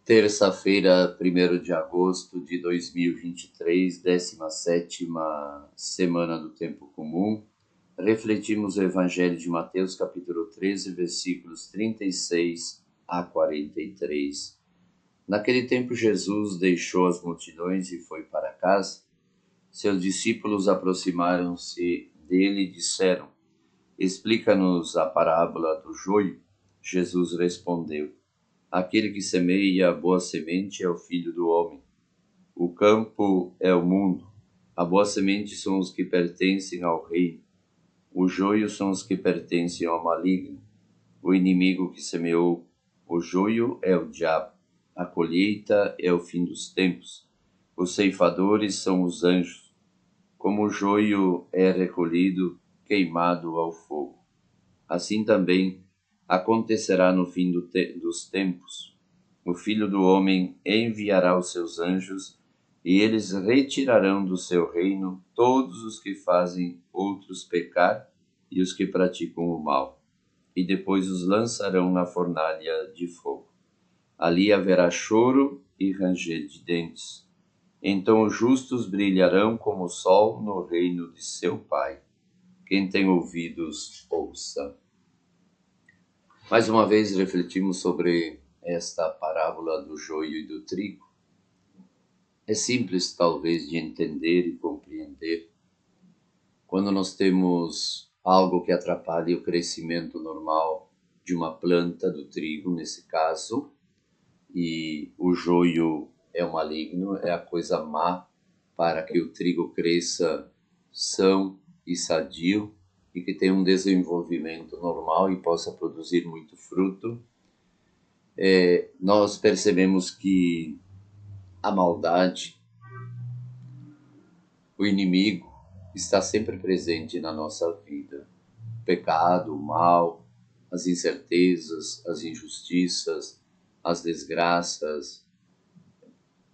Terça-feira, 1º de agosto de 2023, 17ª semana do Tempo Comum. Refletimos o Evangelho de Mateus, capítulo 13, versículos 36 a 43. Naquele tempo, Jesus deixou as multidões e foi para casa. Seus discípulos aproximaram-se dele e disseram: "Explica-nos a parábola do joio." Jesus respondeu: "Aquele que semeia a boa semente é o Filho do Homem. O campo é o mundo. A boa semente são os que pertencem ao reino. O joio são os que pertencem ao maligno. O inimigo que semeou o joio é o diabo. A colheita é o fim dos tempos. Os ceifadores são os anjos. Como o joio é recolhido, queimado ao fogo, assim também acontecerá no fim dos tempos. O Filho do Homem enviará os seus anjos e eles retirarão do seu reino todos os que fazem outros pecar e os que praticam o mal, e depois os lançarão na fornalha de fogo. Ali haverá choro e ranger de dentes. Então os justos brilharão como o sol no reino de seu Pai. Quem tem ouvidos, ouça." Mais uma vez refletimos sobre esta parábola do joio e do trigo. É simples, talvez, de entender e compreender. Quando nós temos algo que atrapalha o crescimento normal de uma planta, do trigo nesse caso, e o joio é o maligno, é a coisa má para que o trigo cresça são e sadio e que tenha um desenvolvimento normal e possa produzir muito fruto. Nós percebemos que a maldade, o inimigo, está sempre presente na nossa vida. O pecado, o mal, as incertezas, as injustiças, as desgraças,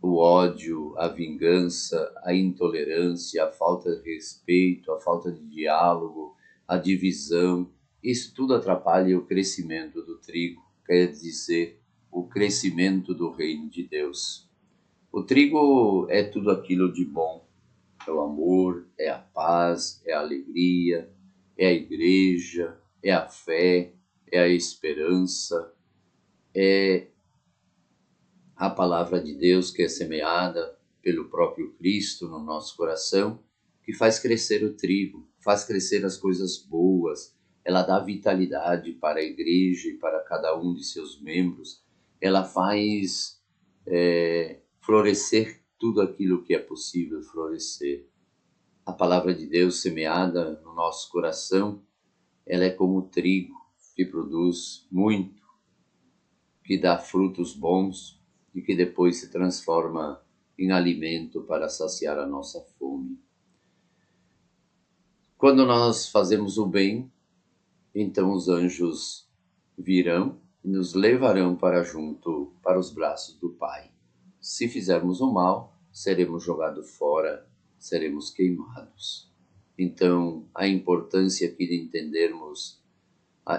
o ódio, a vingança, a intolerância, a falta de respeito, a falta de diálogo, a divisão, isso tudo atrapalha o crescimento do trigo, quer dizer, o crescimento do reino de Deus. O trigo é tudo aquilo de bom, é o amor, é a paz, é a alegria, é a igreja, é a fé, é a esperança, é a palavra de Deus que é semeada pelo próprio Cristo no nosso coração, que faz crescer o trigo, faz crescer as coisas boas, ela dá vitalidade para a igreja e para cada um de seus membros, ela faz florescer tudo aquilo que é possível florescer. A palavra de Deus semeada no nosso coração, ela é como o trigo que produz muito, que dá frutos bons, e que depois se transforma em alimento para saciar a nossa fome. Quando nós fazemos o bem, então os anjos virão e nos levarão para junto, para os braços do Pai. Se fizermos o mal, seremos jogados fora, seremos queimados. Então, a importância aqui de entendermos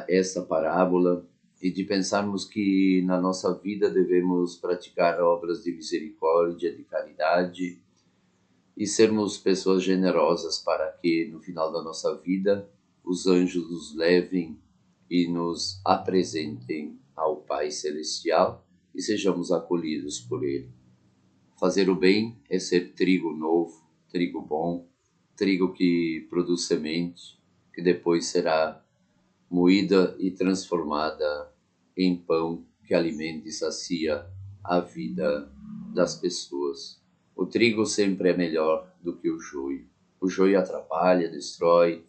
essa parábola e de pensarmos que na nossa vida devemos praticar obras de misericórdia, de caridade e sermos pessoas generosas para que no final da nossa vida os anjos nos levem e nos apresentem ao Pai Celestial e sejamos acolhidos por Ele. Fazer o bem é ser trigo novo, trigo bom, trigo que produz semente, que depois será moída e transformada em pão que alimenta e sacia a vida das pessoas. O trigo sempre é melhor do que o joio. O joio atrapalha, destrói.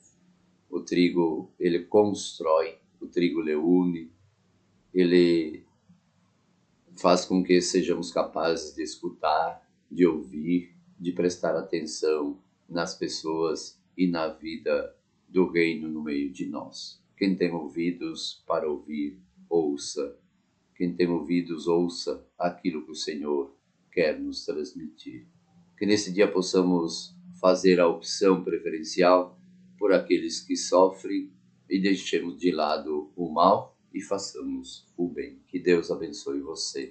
O trigo, ele constrói. O trigo, ele une. Ele faz com que sejamos capazes de escutar, de ouvir, de prestar atenção nas pessoas e na vida do reino no meio de nós. Quem tem ouvidos para ouvir, ouça. Quem tem ouvidos, ouça aquilo que o Senhor quer nos transmitir. Que nesse dia possamos fazer a opção preferencial por aqueles que sofrem e deixemos de lado o mal e façamos o bem. Que Deus abençoe você.